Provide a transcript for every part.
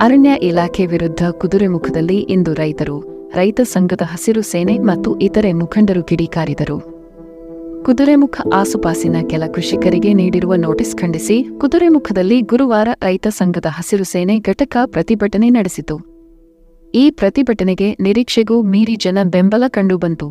ಅರಣ್ಯ ಇಲಾಖೆ ವಿರುದ್ಧ ಕುದುರೆಮುಖದಲ್ಲಿ ಇಂದು ರೈತರು, ರೈತ ಸಂಘದ ಹಸಿರು ಸೇನೆ ಮತ್ತು ಇತರೆ ಮುಖಂಡರು ಕಿಡಿಕಾರಿದರು. ಕುದುರೆಮುಖ ಆಸುಪಾಸಿನ ಕೆಲ ಕೃಷಿಕರಿಗೆ ನೀಡಿರುವ ನೋಟಿಸ್ ಖಂಡಿಸಿ ಕುದುರೆಮುಖದಲ್ಲಿ ಗುರುವಾರ ರೈತ ಸಂಘದ ಹಸಿರು ಸೇನೆ ಘಟಕ ಪ್ರತಿಭಟನೆ ನಡೆಸಿತು. ಈ ಪ್ರತಿಭಟನೆಗೆ ನಿರೀಕ್ಷೆಗೂ ಮೀರಿ ಜನ ಬೆಂಬಲ ಕಂಡುಬಂತು.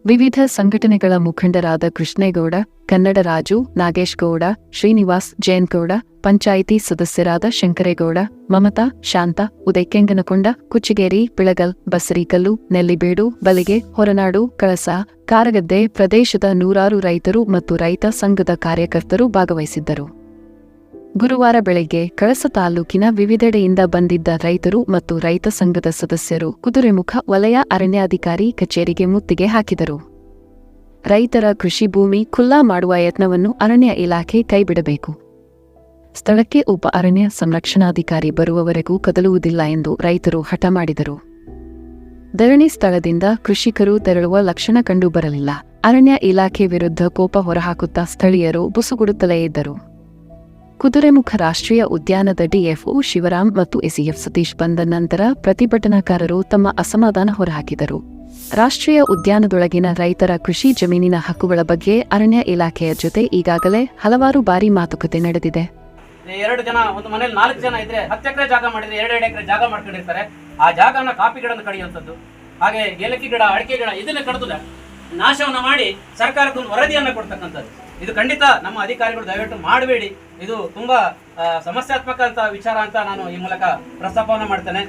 ವಿವಿಧ ಸಂಘಟನೆಗಳ ಮುಖಂಡರಾದ ಕೃಷ್ಣೇಗೌಡ, ಕನ್ನಡರಾಜು, ನಾಗೇಶ್ ಗೌಡ, ಶ್ರೀನಿವಾಸ್, ಜಯಂತಗೌಡ, ಪಂಚಾಯಿತಿ ಸದಸ್ಯರಾದ ಶಂಕರೇಗೌಡ, ಮಮತಾ, ಶಾಂತ, ಉದಯಕೆಂಗನಕೊಂಡ, ಕುಚಿಗೇರಿ, ಪಿಳಗಲ್, ಬಸರಿಕಲ್ಲು, ನೆಲ್ಲಿಬೇಡು, ಬಲಿಗೆ, ಹೊರನಾಡು, ಕಳಸ, ಕಾರಗದ್ದೆ ಪ್ರದೇಶದ ನೂರಾರು ರೈತರು ಮತ್ತು ರೈತ ಸಂಘದ ಕಾರ್ಯಕರ್ತರು ಭಾಗವಹಿಸಿದ್ದರು. ಗುರುವಾರ ಬೆಳಗ್ಗೆ ಕಳಸ ತಾಲೂಕಿನ ವಿವಿಧೆಡೆಯಿಂದ ಬಂದಿದ್ದ ರೈತರು ಮತ್ತು ರೈತ ಸಂಘದ ಸದಸ್ಯರು ಕುದುರೆಮುಖ ವಲಯ ಅರಣ್ಯಾಧಿಕಾರಿ ಕಚೇರಿಗೆ ಮುತ್ತಿಗೆ ಹಾಕಿದರು. ರೈತರ ಕೃಷಿ ಭೂಮಿ ಖುಲ್ಲಾ ಮಾಡುವ ಯತ್ನವನ್ನು ಅರಣ್ಯ ಇಲಾಖೆ ಕೈಬಿಡಬೇಕು. ಸ್ಥಳಕ್ಕೆ ಉಪ ಅರಣ್ಯ ಸಂರಕ್ಷಣಾಧಿಕಾರಿ ಬರುವವರೆಗೂ ಕದಲುವುದಿಲ್ಲ ಎಂದು ರೈತರು ಹಠ ಮಾಡಿದರು. ಧರಣಿ ಸ್ಥಳದಿಂದ ಕೃಷಿಕರು ತೆರಳುವ ಲಕ್ಷಣ ಕಂಡುಬರಲಿಲ್ಲ. ಅರಣ್ಯ ಇಲಾಖೆ ವಿರುದ್ಧ ಕೋಪ ಹೊರಹಾಕುತ್ತಾ ಸ್ಥಳೀಯರು ಬುಸುಗುಡುತ್ತಲೇ ಇದ್ದರು. ಕುದುರೆಮುಖ ರಾಷ್ಟ್ರೀಯ ಉದ್ಯಾನದ ಡಿಎಫ್ಒ ಶಿವರಾಮ್ ಮತ್ತು ಎಸಿಎಫ್ ಸತೀಶ್ ಬಂದ ನಂತರ ಪ್ರತಿಭಟನಾಕಾರರು ತಮ್ಮ ಅಸಮಾಧಾನ ಹೊರಹಾಕಿದರು. ರಾಷ್ಟ್ರೀಯ ಉದ್ಯಾನದೊಳಗಿನ ರೈತರ ಕೃಷಿ ಜಮೀನಿನ ಹಕ್ಕುಗಳ ಬಗ್ಗೆ ಅರಣ್ಯ ಇಲಾಖೆಯ ಜೊತೆ ಈಗಾಗಲೇ ಹಲವಾರು ಬಾರಿ ಮಾತುಕತೆ ನಡೆದಿದೆ. 2 ಜನ ಒಂದು ಮನೇಲಿ 4 ಜನ ಇದ್ರೆ 10 ಎಕರೆ ಜಾಗ ಮಾಡಿದ್ರೆ 2 ಎಕರೆ ಜಾಗ ಮಾಡ್ಕೊಂಡಿರ್ತಾರೆ. ಆ ಜಾಗನ ಕಾಫಿ ಗಿಡನ ಕಡಿಯುವಂಥದ್ದು, ಹಾಗೆ ಏಲಕ್ಕಿ ಗಿಡ, ಅಡಿಕೆ ಗಿಡ ಇದನ್ನ ಕಡಿದು ನಾಶವನ್ನ ಮಾಡಿ ಸರ್ಕಾರಕ್ಕೊಂದು ವರದಿಯನ್ನ ಕೊಡ್ತಕ್ಕಂಥದ್ದು. ಇದು ಖಂಡಿತ ನಮ್ಮ ಅಧಿಕಾರಿಗಳು ದಯವಿಟ್ಟು ಮಾಡಬೇಡಿ. ಇದು ತುಂಬಾ ಸಮಸ್ಯಾತ್ಮಕ ಅಂತ ವಿಚಾರ ಅಂತ ನಾನು ಈ ಮೂಲಕ ಪ್ರಸ್ತಾಪವನ್ನ ಮಾಡ್ತೇನೆ.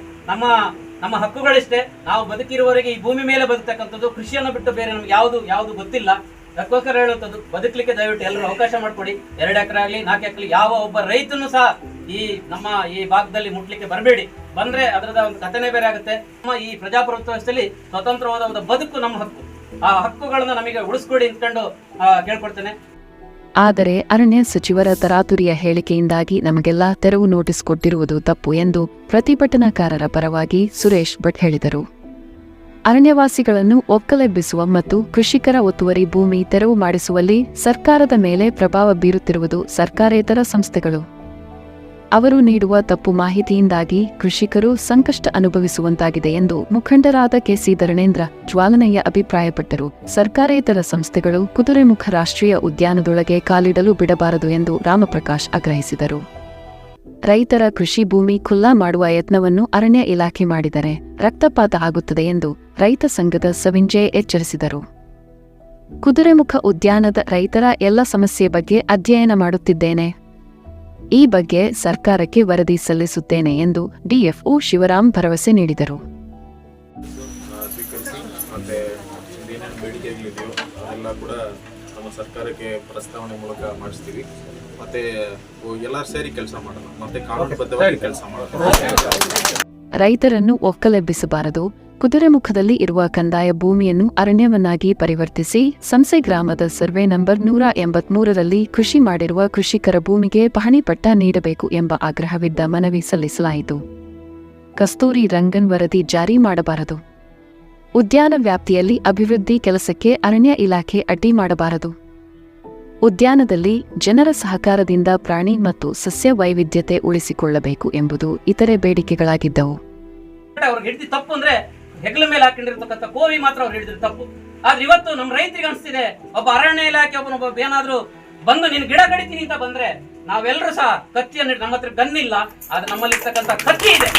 ನಮ್ಮ ಹಕ್ಕುಗಳಿಷ್ಟೇ. ನಾವು ಬದುಕಿರುವವರೆಗೆ ಈ ಭೂಮಿ ಮೇಲೆ ಬದುಕ್ತಕ್ಕಂಥದ್ದು, ಕೃಷಿಯನ್ನು ಬಿಟ್ಟು ಬೇರೆ ನಮ್ಗೆ ಯಾವುದು ಗೊತ್ತಿಲ್ಲ. ಅದಕ್ಕೋಸ್ಕರ ಹೇಳುವಂಥದ್ದು, ಬದುಕಲಿಕ್ಕೆ ದಯವಿಟ್ಟು ಎಲ್ಲರೂ ಅವಕಾಶ ಮಾಡಿಕೊಡಿ. 2 ಎಕರೆ ಆಗಲಿ 4 ಎಕರೆ, ಯಾವ ಒಬ್ಬ ರೈತನು ಸಹ ನಮ್ಮ ಈ ಭಾಗದಲ್ಲಿ ಮುಟ್ಲಿಕ್ಕೆ ಬರಬೇಡಿ. ಬಂದ್ರೆ ಅದರದ ಒಂದು ಕಥೆನೇ ಬೇರೆ ಆಗುತ್ತೆ. ನಮ್ಮ ಈ ಪ್ರಜಾಪ್ರಭುತ್ವ ವ್ಯವಸ್ಥೆಯಲ್ಲಿ ಸ್ವತಂತ್ರವಾದ ಒಂದು ಬದುಕು ನಮ್ಮ ಹಕ್ಕು. ಆ ಹಕ್ಕುಗಳನ್ನ ನಮಗೆ ಉಳಿಸ್ಕೊಡಿ ಅಂದ್ಕೊಂಡು ಕೇಳ್ಕೊಡ್ತೇನೆ. ಆದರೆ ಅರಣ್ಯ ಸಚಿವರ ತರಾತುರಿಯ ಹೇಳಿಕೆಯಿಂದಾಗಿ ನಮಗೆಲ್ಲ ತೆರವು ನೋಟಿಸ್ ಕೊಟ್ಟಿರುವುದು ತಪ್ಪು ಎಂದು ಪ್ರತಿಭಟನಾಕಾರರ ಪರವಾಗಿ ಸುರೇಶ್ ಭಟ್ ಹೇಳಿದರು. ಅರಣ್ಯವಾಸಿಗಳನ್ನು ಒಕ್ಕಲೆಬ್ಬಿಸುವ ಮತ್ತು ಕೃಷಿಕರ ಒತ್ತುವರಿ ಭೂಮಿ ತೆರವು ಮಾಡಿಸುವಲ್ಲಿ ಸರ್ಕಾರದ ಮೇಲೆ ಪ್ರಭಾವ ಬೀರುತ್ತಿರುವುದು ಸರ್ಕಾರೇತರ ಸಂಸ್ಥೆಗಳು. ಅವರು ನೀಡುವ ತಪ್ಪು ಮಾಹಿತಿಯಿಂದಾಗಿ ಕೃಷಿಕರು ಸಂಕಷ್ಟ ಅನುಭವಿಸುವಂತಾಗಿದೆ ಎಂದು ಮುಖಂಡರಾದ ಕೆಸಿ ಧರಣೇಂದ್ರ, ಜ್ವಾಲನಯ್ಯ ಅಭಿಪ್ರಾಯಪಟ್ಟರು. ಸರ್ಕಾರೇತರ ಸಂಸ್ಥೆಗಳು ಕುದುರೆಮುಖ ರಾಷ್ಟ್ರೀಯ ಉದ್ಯಾನದೊಳಗೆ ಕಾಲಿಡಲು ಬಿಡಬಾರದು ಎಂದು ರಾಮಪ್ರಕಾಶ್ ಆಗ್ರಹಿಸಿದರು. ರೈತರ ಕೃಷಿ ಭೂಮಿ ಖುಲ್ಲಾ ಮಾಡುವ ಯತ್ನವನ್ನು ಅರಣ್ಯ ಇಲಾಖೆ ಮಾಡಿದರೆ ರಕ್ತಪಾತ ಆಗುತ್ತದೆ ಎಂದು ರೈತ ಸಂಘದ ಸವಿಂಜಯ್ ಎಚ್ಚರಿಸಿದರು. ಕುದುರೆಮುಖ ಉದ್ಯಾನದ ರೈತರ ಎಲ್ಲ ಸಮಸ್ಯೆ ಬಗ್ಗೆ ಅಧ್ಯಯನ ಮಾಡುತ್ತಿದ್ದೇನೆ. ಈ ಬಗ್ಗೆ ಸರ್ಕಾರಕ್ಕೆ ವರದಿ ಸಲ್ಲಿಸುತ್ತೇನೆ ಎಂದು ಡಿಎಫ್ಒ ಶಿವರಾಮ್ ಭರವಸೆ ನೀಡಿದರು. ಸರ್ಕಾರಕ್ಕೆ ಪ್ರಸ್ತಾವನೆ ಮೂಲಕ ಮಾಡಿಸ್ತೀವಿ. ಮತ್ತೆ ಎಲ್ಲರೂ ಸೇರಿ ಕೆಲಸ ಮಾಡೋಣ, ಮತ್ತೆ ಕಾನೂನುಬದ್ಧವಾಗಿ ಕೆಲಸ ಮಾಡೋಣ. ರೈತರನ್ನು ಒಕ್ಕಲೆಬ್ಬಿಸಬಾರದು. ಕುದುರೆಮುಖದಲ್ಲಿ ಇರುವ ಕಂದಾಯ ಭೂಮಿಯನ್ನು ಅರಣ್ಯವನ್ನಾಗಿ ಪರಿವರ್ತಿಸಿ ಸಂಸೆ ಗ್ರಾಮದ ಸರ್ವೆ ನಂಬರ್ 183ರಲ್ಲಿ ಕೃಷಿ ಮಾಡಿರುವ ಕೃಷಿಕರ ಭೂಮಿಗೆ ಪಹಣಿ ಪಟ್ಟ ನೀಡಬೇಕು ಎಂಬ ಆಗ್ರಹವಿದ್ದ ಮನವಿ ಸಲ್ಲಿಸಲಾಯಿತು. ಕಸ್ತೂರಿ ರಂಗನ್ ವರದಿ ಜಾರಿ ಮಾಡಬಾರದು. ಉದ್ಯಾನ ವ್ಯಾಪ್ತಿಯಲ್ಲಿ ಅಭಿವೃದ್ಧಿ ಕೆಲಸಕ್ಕೆ ಅರಣ್ಯ ಇಲಾಖೆ ಅಡ್ಡಿ ಮಾಡಬಾರದು. ಉದ್ಯಾನದಲ್ಲಿ ಜನರ ಸಹಕಾರದಿಂದ ಪ್ರಾಣಿ ಮತ್ತು ಸಸ್ಯ ವೈವಿಧ್ಯತೆ ಉಳಿಸಿಕೊಳ್ಳಬೇಕು ಎಂಬುದು ಇತರೆ ಬೇಡಿಕೆಗಳಾಗಿದ್ದವು. ತಪ್ಪು ಅಂದ್ರೆ ಹೆಗಲ ಮೇಲೆ ಹಾಕೊಂಡಿರ್ತಕ್ಕಂಥ ಕೋವಿ ಮಾತ್ರ ಅವ್ರು ಹಿಡಿದ್ರೆ ತಪ್ಪು. ಆದ್ರೆ ಇವತ್ತು ನಮ್ಮ ರೈತರಿಗೆ ಅನಿಸ್ತಿದೆ, ಒಬ್ಬ ಅರಣ್ಯ ಇಲಾಖೆ ಒಬ್ಬ ಏನಾದ್ರು ಬಂದು ನೀನು ಗಿಡ ಕಡಿತೀನಿ ಅಂತ ಬಂದ್ರೆ ನಾವೆಲ್ಲರೂ ಸಹ ಕತ್ತಿಯನ್ನು, ನಮ್ಮ ಹತ್ರ ಗನ್ನಿಲ್ಲ, ಆದ್ರೆ ನಮ್ಮಲ್ಲಿ ಇರ್ತಕ್ಕಂಥ ಕತ್ತಿ ಇದೆ,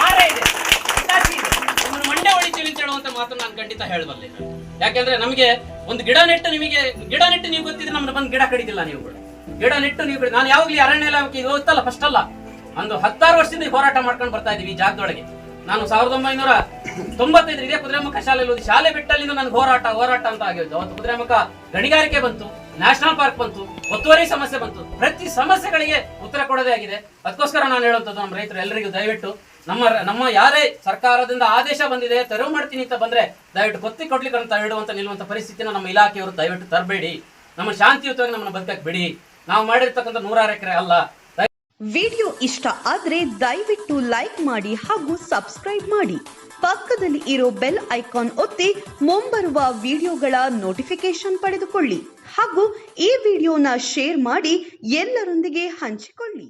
ಹಾರ ಇದೆ, ಮಂಡೆ ಹೊಡಿತೀವಿ ಅಂತ ಹೇಳುವಂತ ಮಾತು ನಾನು ಖಂಡಿತ ಹೇಳಬಲ್ಲೆ. ಯಾಕೆಂದ್ರೆ ನಮಗೆ ಒಂದು ಗಿಡ ನೆಟ್ಟು ನೀವು ಗೊತ್ತಿದ್ರೆ ನಮ್ಮನ್ನ ಬಂದು ಗಿಡ ಕಡಿದಿಲ್ಲ. ನೀವು ಗಿಡ ನೆಟ್ಟು ನೀವು ನಾನು ಯಾವಾಗ್ಲೂ ಅರಣ್ಯ ಇಲಾಖೆ ಹೋಗ್ತಲ್ಲ, ಫಸ್ಟ್ ಅಲ್ಲ, ಒಂದು 16 ವರ್ಷದಿಂದ ಹೋರಾಟ ಮಾಡ್ಕೊಂಡು ಬರ್ತಾ ಇದೀವಿ ಈ ಜಾಗದೊಳಗೆ. ನಾನು 1995 ಇದೇ ಕುದುರೆಮುಖ ಶಾಲೆಯಲ್ಲಿ ಶಾಲೆ ಬಿಟ್ಟಲ್ಲಿಂದ ನನಗೆ ಹೋರಾಟ ಅಂತ ಆಗಿತ್ತು. ಅವತ್ತು ಕುದುರೆಮುಖ ಗಣಿಗಾರಿಕೆ ಬಂತು, ನ್ಯಾಷನಲ್ ಪಾರ್ಕ್ ಬಂತು, ಒತ್ತುವರಿ ಸಮಸ್ಯೆ ಬಂತು. ಪ್ರತಿ ಸಮಸ್ಯೆಗಳಿಗೆ ಉತ್ತರ ಕೊಡೋದೇ ಆಗಿದೆ. ಅದಕ್ಕೋಸ್ಕರ ನಾನು ಹೇಳುವಂಥದ್ದು, ನಮ್ಮ ರೈತರು ಎಲ್ಲರಿಗೂ ದಯವಿಟ್ಟು ನಮ್ಮ ಯಾರೇ ಸರ್ಕಾರದಿಂದ ಆದೇಶ ಬಂದಿದೆ ತೆರವು ಮಾಡ್ತೀನಿ ಅಂತ ಬಂದ್ರೆ ದಯವಿಟ್ಟು ಕೊತ್ತಿ ಕೊಡ್ಲಿಕ್ಕೆ ಅಂತ ಹೇಳುವಂತ ನಿಲ್ಲುವಂತ ಪರಿಸ್ಥಿತಿನ ನಮ್ಮ ಇಲಾಖೆಯವರು ದಯವಿಟ್ಟು ತರಬೇಡಿ. ನಮ್ಮ ಶಾಂತಿಯುತವಾಗಿ ನಮ್ಮನ್ನ ಬದುಕಕ್ಕೆ ಬಿಡಿ. ನಾವು ಮಾಡಿರ್ತಕ್ಕಂಥ 100 ಎಕರೆ ಅಲ್ಲ. ವಿಡಿಯೋ ಇಷ್ಟ ಆದ್ರೆ ದಯವಿಟ್ಟು ಲೈಕ್ ಮಾಡಿ ಹಾಗೂ ಸಬ್ಸ್ಕ್ರೈಬ್ ಮಾಡಿ. ಪಕ್ಕದಲ್ಲಿ ಇರೋ ಬೆಲ್ ಐಕಾನ್ ಒತ್ತಿ ಮುಂಬರುವ ವಿಡಿಯೋಗಳ ನೋಟಿಫಿಕೇಶನ್ ಪಡೆದುಕೊಳ್ಳಿ ಹಾಗೂ ಈ ವಿಡಿಯೋನ ಶೇರ್ ಮಾಡಿ ಎಲ್ಲರೊಂದಿಗೆ ಹಂಚಿಕೊಳ್ಳಿ.